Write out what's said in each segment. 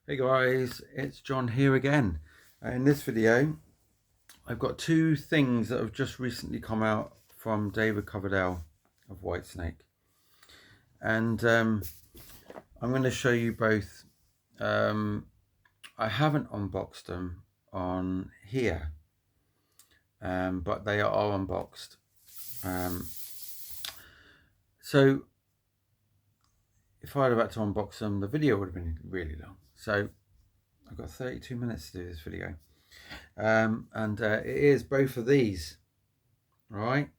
Hey guys, it's John here again. In this video, I've got two things that have just recently come out from David Coverdale of Whitesnake. And I'm going to show you both. I haven't unboxed them on here, but they are unboxed. So if I'd have had to unbox them, the video would have been really long. So I've got 32 minutes to do this video. And it is both of these. All right.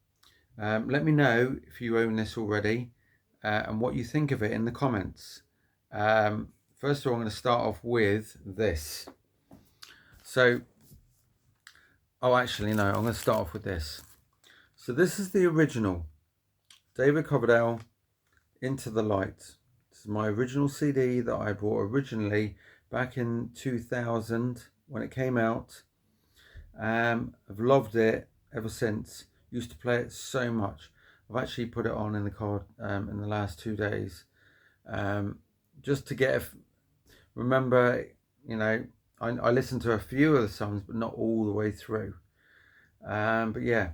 Let me know if you own this already and what you think of it in the comments. First of all, I'm going to start off with this. So, actually, no, I'm going to start off with this. So this is the original David Coverdale, Into the Light. This is my original CD that I bought originally back in 2000 when it came out. I've loved it ever since. Used to play it so much. I've actually put it on in the car in the last 2 days, just to get remember, you know, I listened to a few of the songs, but not all the way through. But yeah,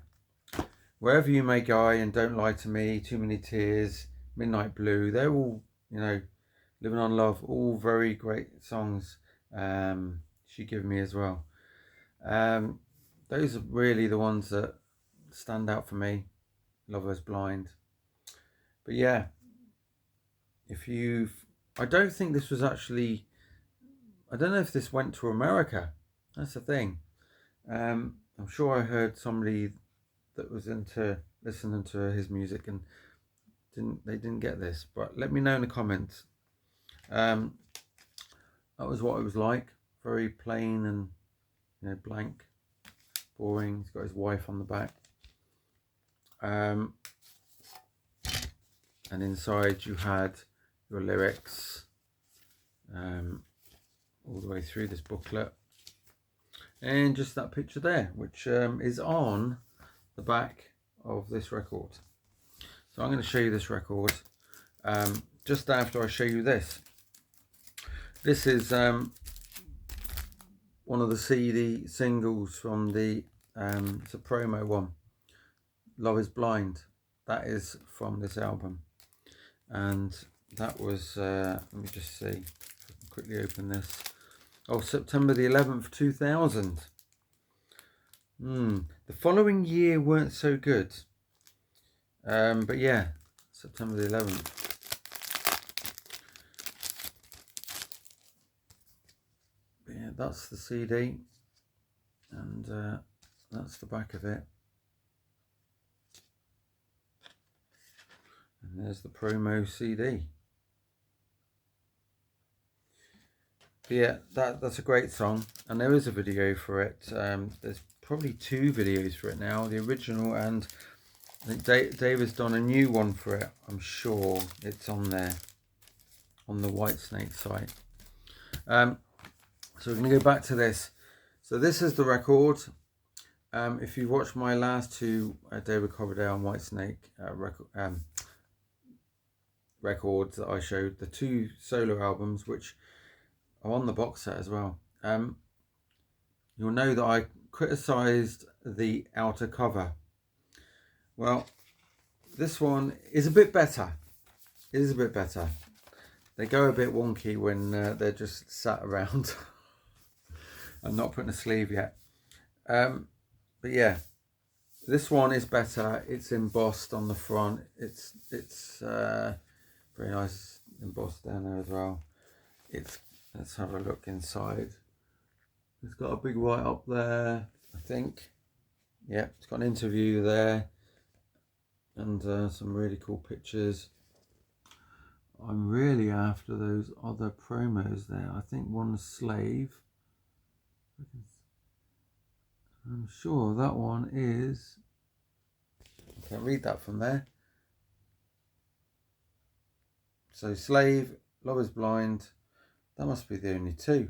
Wherever You May Go and Don't Lie to Me, Too Many Tears, Midnight Blue, they're all, you know, Living on Love, all very great songs. She Give Me as well. Those are really the ones that stand out for me. Lover's Blind. But yeah, I don't think this was actually, I don't know if this went to America. That's the thing. I'm sure I heard somebody that was into listening to his music and they didn't get this, but let me know in the comments. That was what it was like. Very plain and, you know, blank, boring. He's got his wife on the back. And inside you had your lyrics all the way through this booklet, and just that picture there, which is on the back of this record. So I'm going to show you this record just after I show you this. This is one of the CD singles from the it's a promo one, Love Is Blind. That is from this album, and that was let me just see if I can quickly open this. September the 11th 2000. The following year weren't so good, but yeah, September the 11th. But yeah, that's the CD, and that's the back of it. And there's the promo CD. But yeah, that's a great song, and there is a video for it. There's probably 2 videos for it now, the original, and I think David's done a new one for it. I'm sure it's on there on the Whitesnake site. So we're going to go back to this. So this is the record. If you watched my last 2 David Coverdale and Whitesnake records that I showed, the 2 solo albums, which are on the box set as well, you'll know that I criticised the outer cover. Well, this one is a bit better. It is a bit better. They go a bit wonky when they're just sat around. I'm not putting a sleeve yet. But yeah, this one is better. It's embossed on the front. It's very nice embossed down there as well. Let's have a look inside. It's got a big write up there, I think. Yeah, it's got an interview there, and some really cool pictures. I'm really after those other promos there. I think one's Slave. I'm sure that one is, I can't read that from there. So Slave, Love Is Blind, that must be the only 2.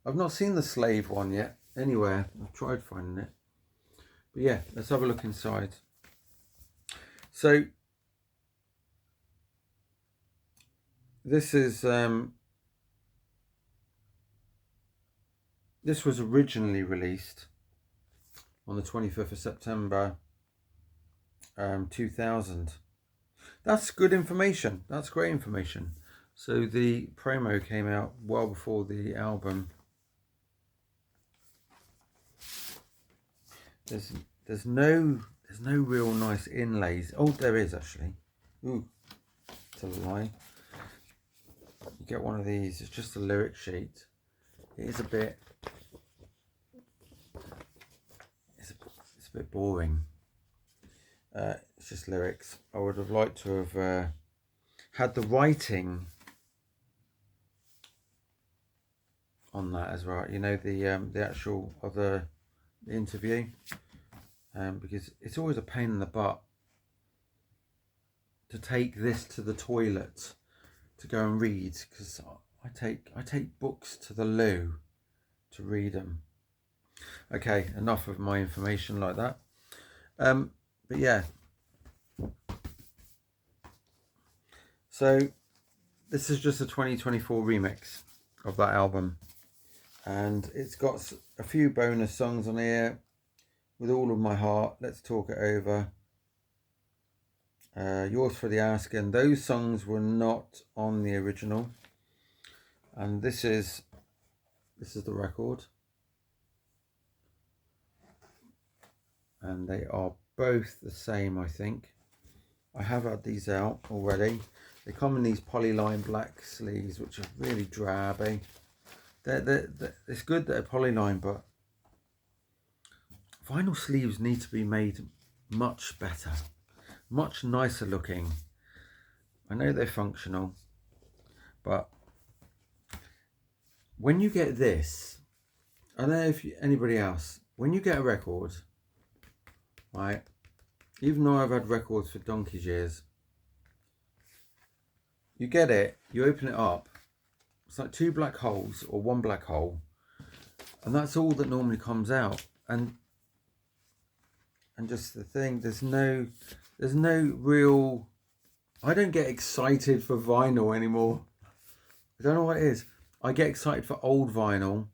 I've not seen the Slave one yet anywhere. I've tried finding it. But yeah, let's have a look inside. So this is this was originally released on the 25th of September 2000. That's good information. That's great information. So the promo came out well before the album. There's no real nice inlays. Oh, there is actually. Ooh, it's a lie. You get one of these. It's just a lyric sheet. It is a bit. It's a bit boring. It's just lyrics. I would have liked to have had the writing on that as well. You know, the actual other interview, because it's always a pain in the butt to take this to the toilet to go and read, because I take books to the loo to read them. Okay, enough of my information like that. But yeah, so this is just a 2024 remix of that album, and it's got a few bonus songs on here. With All of My Heart, Let's Talk It Over, Yours for the Asking. Those songs were not on the original, and this is the record, and they are both the same. I think I have had these out already. They come in these polyline black sleeves, which are really drabby. It's good that they're polyline, but vinyl sleeves need to be made much better, much nicer looking. I know they're functional, but when you get this, I don't know if anybody else, when you get a record, right, even though I've had records for donkey's years, you get it, you open it up, it's like two black holes or one black hole, and that's all that normally comes out. And just the thing, there's no real, I don't get excited for vinyl anymore. I don't know what it is. I get excited for old vinyl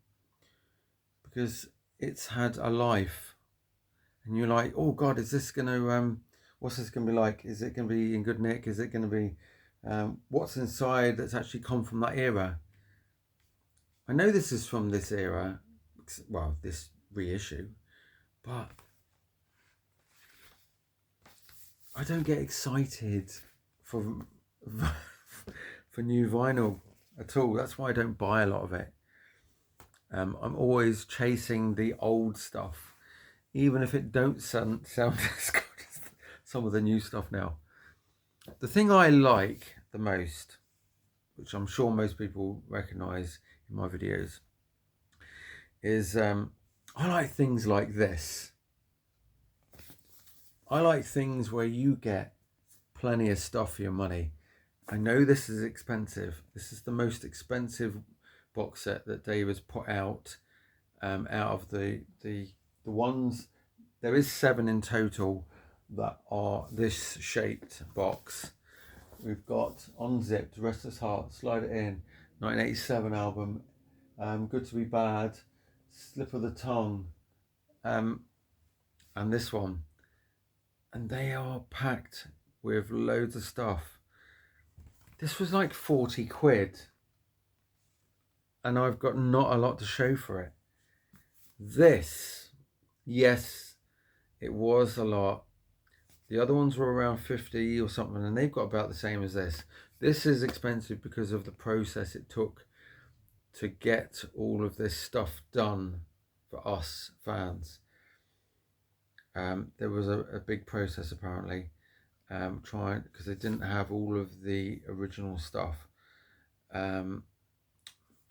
because it's had a life, and you're like, oh God, is this gonna what's this gonna be like? Is it gonna be in good nick? Is it gonna be what's inside that's actually come from that era? I know this is from this era, well, this reissue, but I don't get excited for new vinyl at all. That's why I don't buy a lot of it. I'm always chasing the old stuff, even if it don't sound as good as some of the new stuff now. The thing I like the most, which I'm sure most people recognize in my videos, is I like things like this. I like things where you get plenty of stuff for your money. I know this is expensive. This is the most expensive box set that Dave has put out of the ones. There is 7 in total that are this shaped box. We've got Unzipped, Restless Heart, Slide It In, 1987 album, Good to Be Bad, Slip of the Tongue, and this one. And they are packed with loads of stuff. This was like 40 quid. And I've got not a lot to show for it. This, yes, it was a lot. The other ones were around 50 or something, and they've got about the same as this. This is expensive because of the process it took to get all of this stuff done for us fans. There was a big process apparently, trying, because they didn't have all of the original stuff. I'm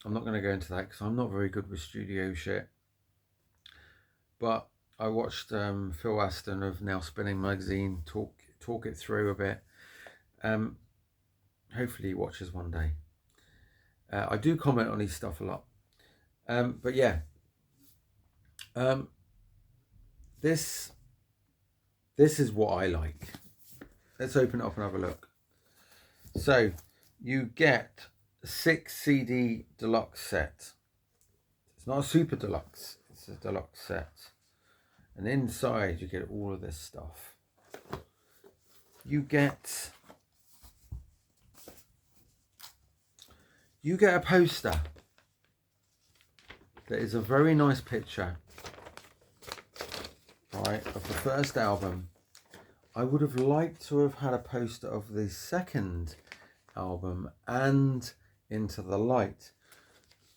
not going to go into that because I'm not very good with studio shit. But I watched Phil Aston of Now Spinning Magazine talk it through a bit. Hopefully he watches one day. I do comment on his stuff a lot. But yeah, this is what I like. Let's open it up and have a look. So you get a 6 CD deluxe set. It's It's not a super deluxe, it's a deluxe set. And inside you get all of this stuff. You get a poster. That is a very nice picture, right, of the first album. I would have liked to have had a poster of the second album and Into the Light,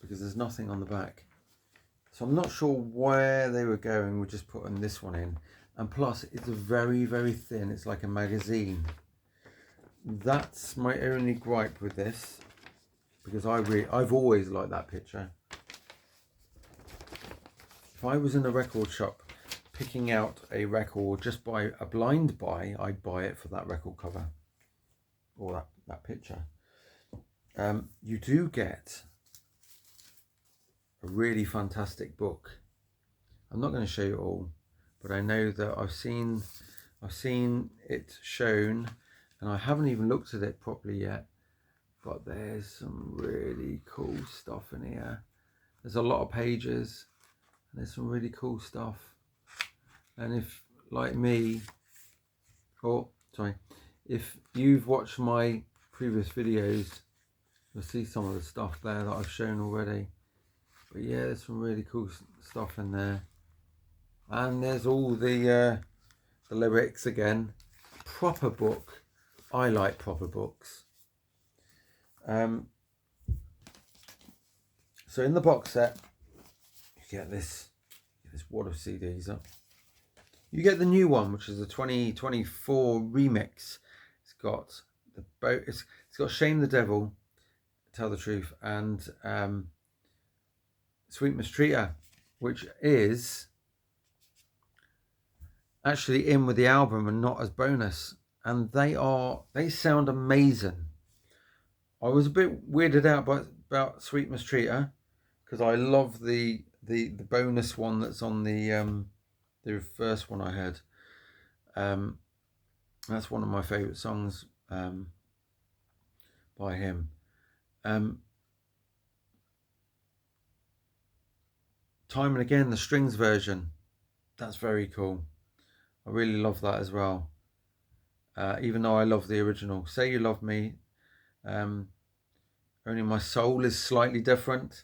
because there's nothing on the back. So I'm not sure where they were going with just putting this one in. And plus, it's very, very thin. It's like a magazine. That's my only gripe with this, because I've always liked that picture. If I was in a record shop picking out a record just by a blind buy, I'd buy it for that record cover or that picture. You do get a really fantastic book. I'm not going to show you all, but I know that I've seen it shown, and I haven't even looked at it properly yet. But there's some really cool stuff in here. There's a lot of pages. There's some really cool stuff. And if, like me, if you've watched my previous videos, you'll see some of the stuff there that I've shown already. But yeah, there's some really cool stuff in there. And there's all the lyrics again. Proper book. I like proper books. So in the box set, you get this wad of CDs up. You get the new one, which is the 2024 remix. It's got it's got Shame the Devil, Tell the Truth, and Sweet Mistreater, which is actually in with the album and not as bonus. And they sound amazing. I was a bit weirded out about Sweet Mistreater, because I love the bonus one that's on the first one I had. That's one of my favourite songs by him. Time and Again, the strings version, that's very cool. I really love that as well. Even though I love the original. Say You Love Me, Only My Soul is slightly different.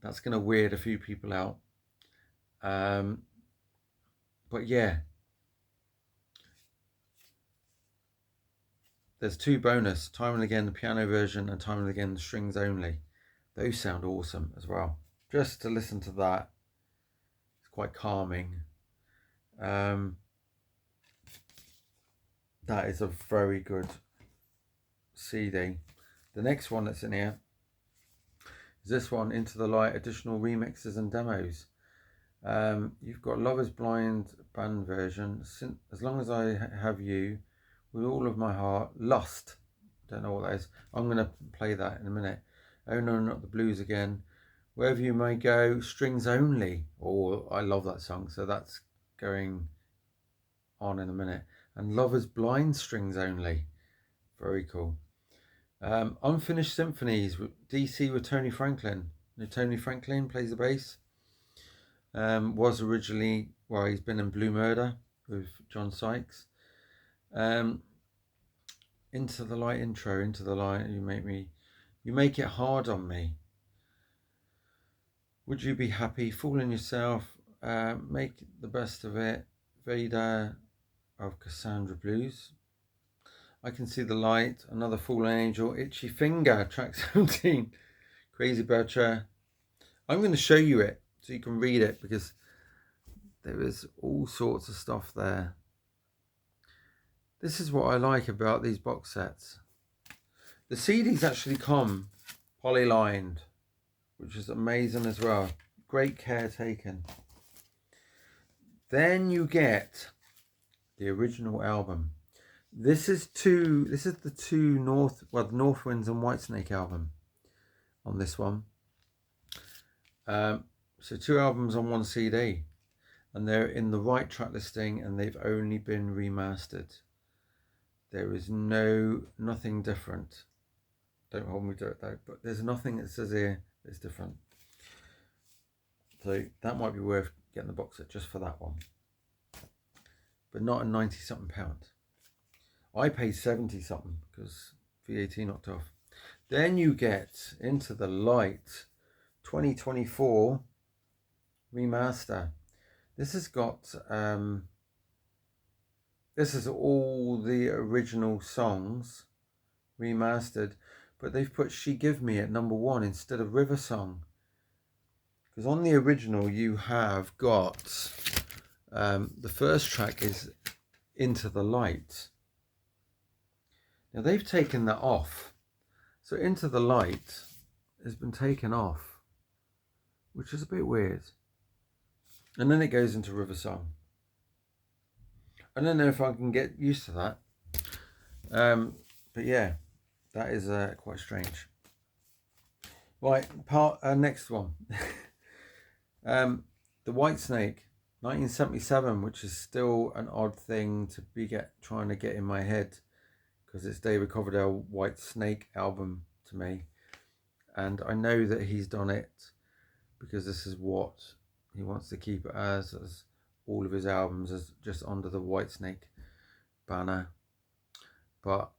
That's going to weird a few people out. But yeah, there's two bonus, Time and Again the piano version and Time and Again the strings only. Those sound awesome as well. Just to listen to that, it's quite calming. That is a very good CD. The next one that's in here is this one, Into the Light, additional remixes and demos. You've got Love Is Blind band version, As Long As I Have You, With All of My Heart, Lost, don't know what that is, I'm going to play that in a minute. Oh No, Not the Blues Again, Wherever You May Go, Strings Only. Oh, I love that song, so that's going on in a minute. And Love Is Blind, Strings Only, very cool. Unfinished Symphonies, DC with Tony Franklin. Tony Franklin plays the bass. Was originally, well, he's been in Blue Murder with John Sykes. Into the Light intro, Into the Light, you make it hard on me. Would You Be Happy, Fooling Yourself, Make the Best of It, Vader of Cassandra Blues, I Can See the Light, Another Fallen Angel, Itchy Finger, track 17, Crazy Butcher. I'm going to show you it so you can read it, because there is all sorts of stuff there. This is what I like about these box sets. The CDs actually come poly-lined, which is amazing as well. Great care taken. Then you get the original album. This is the two North Winds and Whitesnake album on this one. So two albums on one CD, and they're in the right track listing, and they've only been remastered. There is nothing different. Don't hold me to it though, but there's nothing that says here that's different. So that might be worth getting the box set just for that one. But not a 90 something pounds. I paid 70 something because VAT knocked off. Then you get Into the Light 2024 remaster. This has got this is all the original songs remastered, but they've put She Give Me at #1 instead of River Song. Because on the original you have got the first track is Into the Light. Now they've taken that off. So Into the Light has been taken off, which is a bit weird. And then it goes into River Song. I don't know if I can get used to that. But yeah, that is quite strange. Right, next one. The Whitesnake 1977, which is still an odd thing to be trying to get in my head, because it's David Coverdale Whitesnake album to me, and I know that he's done it because this is what he wants to keep it as all of his albums, as just under the Whitesnake banner. But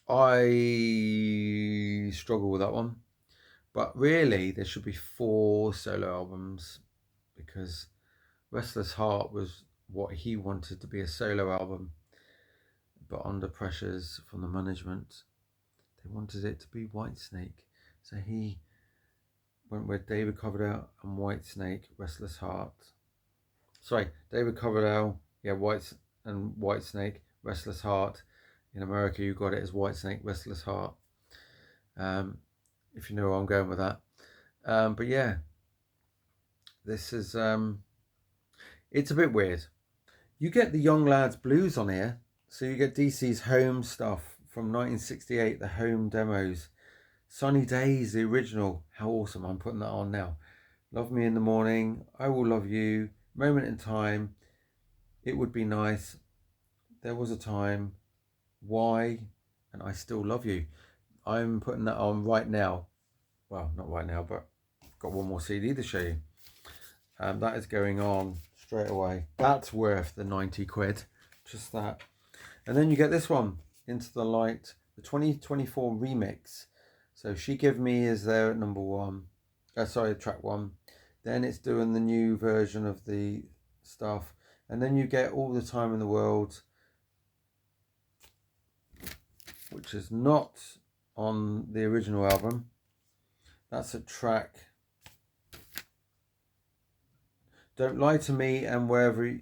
I struggle with that one. But really, there should be 4 solo albums, because Restless Heart was what he wanted to be a solo album, but under pressures from the management, they wanted it to be Whitesnake. So he went with David Coverdale and Whitesnake, Restless Heart. Sorry, David Coverdale, yeah, Whitesnake, Restless Heart. In America, you got it as Whitesnake, Restless Heart. If you know where I'm going with that. But yeah, this is, it's a bit weird. You get the Young Lads Blues on here. So you get DC's Home stuff from 1968, the Home demos. Sunny Days, the original. How awesome. I'm putting that on now. Love Me in the Morning, I Will Love You, Moment in Time, It Would Be Nice, There Was a Time, Why, and I Still Love You. I'm putting that on right now. Well, not right now, but got one more CD to show you. That is going on straight away. That's worth the 90 quid. Just that. And then you get this one, Into the Light, the 2024 remix. So She Give Me is there at #1. Track 1. Then it's doing the new version of the stuff. And then you get All the Time in the World, which is not on the original album. That's a track. Don't Lie to Me and Wherever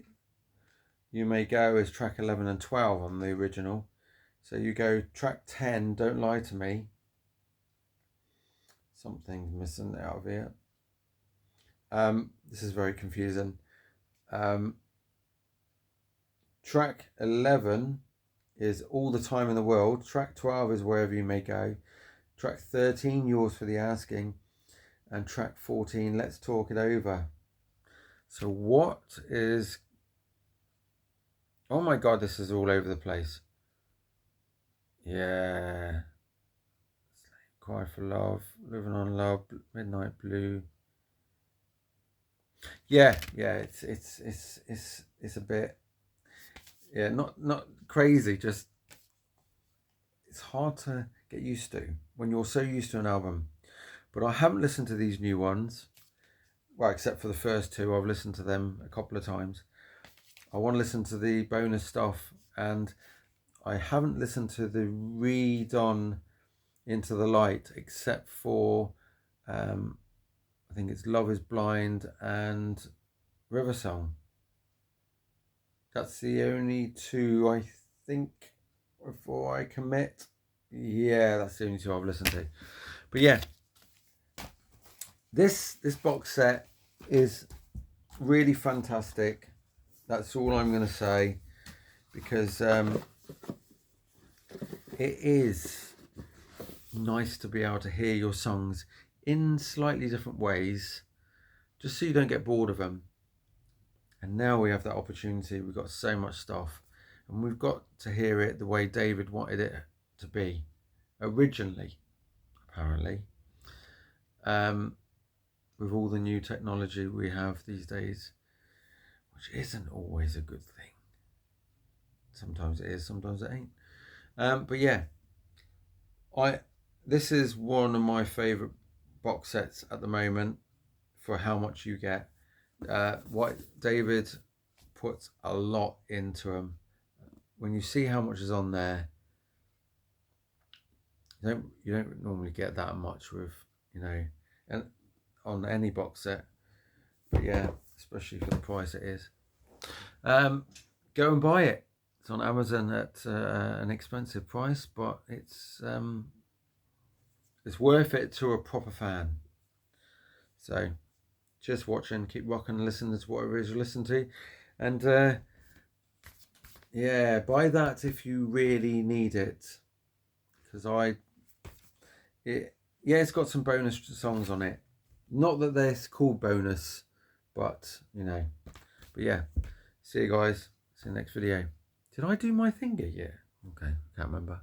You May Go is track 11 and 12 on the original. So you go track 10, Don't Lie to Me. Something's missing out of here. This is very confusing. Track 11 is All the Time in the World. Track 12 is Wherever You May Go. Track 13, Yours for the Asking. And track 14, Let's Talk It Over. So what is... Oh my God, this is all over the place. Yeah. Cry for Love, Living on Love, Midnight Blue. Yeah, it's a bit, yeah, not crazy, just it's hard to get used to when you're so used to an album. But I haven't listened to these new ones, well, except for the first 2. I've listened to them a couple of times. I want to listen to the bonus stuff, and I haven't listened to the redone Into the Light, except for I think it's Love Is Blind and River Song. That's the only 2 I think before I commit. Yeah, that's the only 2 I've listened to. But yeah, this box set is really fantastic. That's all I'm going to say, because it is nice to be able to hear your songs in slightly different ways, just so you don't get bored of them. And now we have that opportunity. We've got so much stuff, and we've got to hear it the way David wanted it to be originally, apparently. with all the new technology we have these days, which isn't always a good thing. Sometimes it is, sometimes it ain't. But yeah, this is one of my favourite box sets at the moment for how much you get. David puts a lot into them. When you see how much is on there, you don't normally get that much with, you know, and on any box set. But yeah, especially for the price it is. Go and buy it. It's on Amazon at an expensive price, but it's worth it to a proper fan. So just watching, keep rocking, listen to whatever it is you listen to, and yeah, buy that if you really need it, because it's got some bonus songs on it. Not that they're called bonus, but you know. But yeah, see you guys. See you next video. Did I do my finger yet? Okay, can't remember.